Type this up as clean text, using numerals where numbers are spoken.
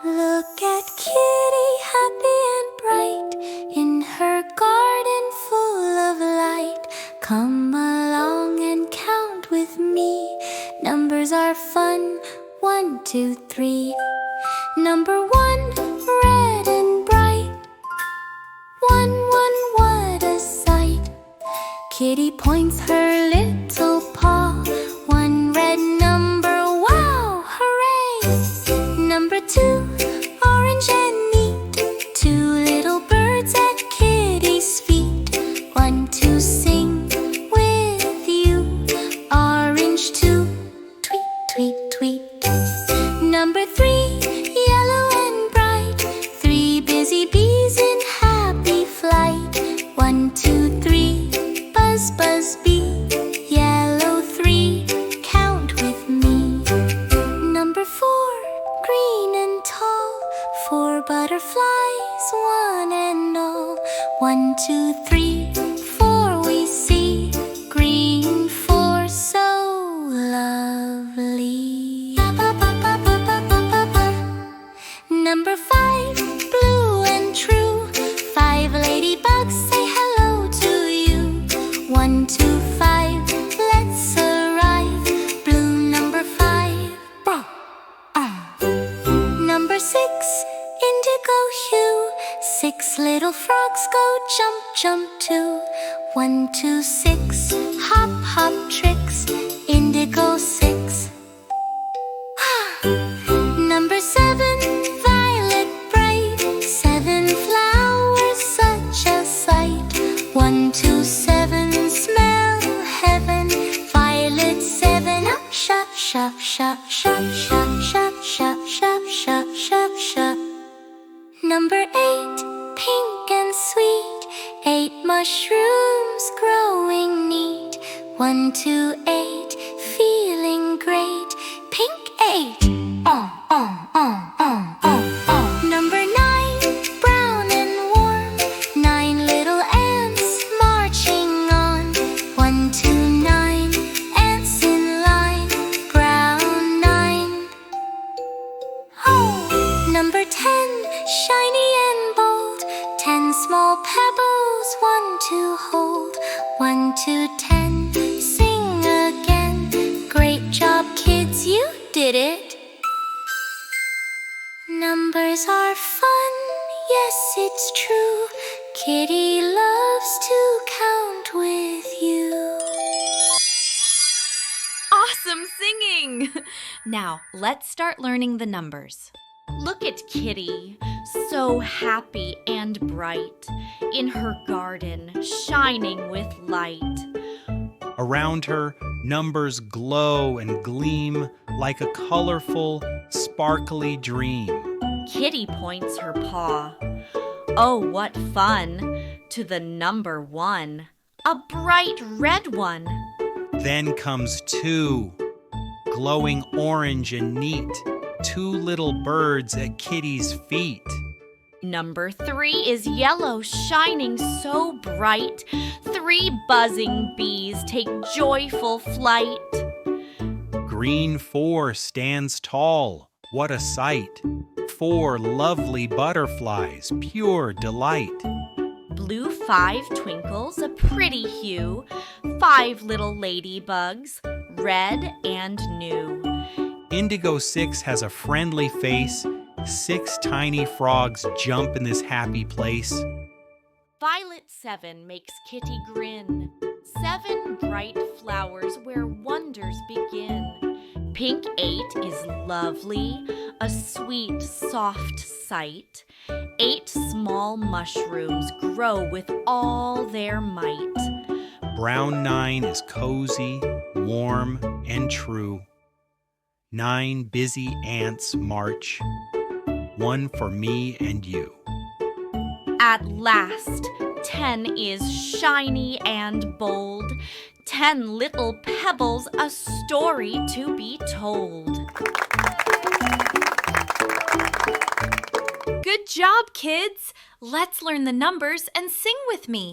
Look at Kitty, happy and bright, in her garden full of light. Come along and count with me. Numbers are fun, 1, 2, 3. Number 1, red and bright. 1, 1, what a sight. Kitty points her little paw. 1 red number, wow, hooray! Number 2, orange and neat. 2 little birds at Kitty's feet. 1, 2, sing with you. Orange 2, tweet, tweet, tweet. Number 3, yellow and bright. 3 busy bees in happy flight. 1, 2, 3, buzz, buzz, bee. Yellow 3, count with me. Number 4, green and tall. 4 butterflies, 1 and all. 1, 2, 3, 4 we see. Green 4, so lovely. Number 5, blue and true. 5 ladybugs say hello to you. 1, 2, 5, let's arrive. Blue number 5. Number 6, indigo hue. 6 little frogs go jump, jump too. 1, 2, 6, hop, hop tricks. Indigo 6. Number 7, violet bright. 7 flowers, such a sight. 1, 2, 7, smell heaven. Violet 7, up, shop, shop, shop, shop, shop, shop, shop, shop, shop, shop, shop. Number 8, pink and sweet. 8 mushrooms growing neat. 1, 2, 8, feeling great. Pink 8. Number 9, brown and warm. 9 little ants marching on. 1, 2, 9, ants in line. Brown 9. Oh, number 10, shiny and bold. 10 small pebbles, 1 to hold. 1, 2, 10, sing again. Great job, kids, you did it. Numbers are fun, yes, it's true. Kitty loves to count with you. Awesome singing! Now, let's start learning the numbers. Look at Kitty, so happy and bright, in her garden, shining with light. Around her, numbers glow and gleam like a colorful, sparkly dream. Kitty points her paw. Oh, what fun! To the number 1, a bright red one. Then comes 2, glowing orange and neat. 2 little birds at Kitty's feet. Number 3 is yellow, shining so bright. 3 buzzing bees take joyful flight. Green 4 stands tall, what a sight. 4 lovely butterflies, pure delight. Blue 5 twinkles, a pretty hue. 5 little ladybugs, red and new. Indigo 6 has a friendly face. 6 tiny frogs jump in this happy place. Violet 7 makes Kitty grin. 7 bright flowers where wonders begin. Pink 8 is lovely, a sweet, soft sight. 8 small mushrooms grow with all their might. Brown 9 is cozy, warm, and true. 9 busy ants march, 1 for me and you. At last, 10 is shiny and bold. 10 little pebbles, a story to be told. Good job, kids! Let's learn the numbers and sing with me.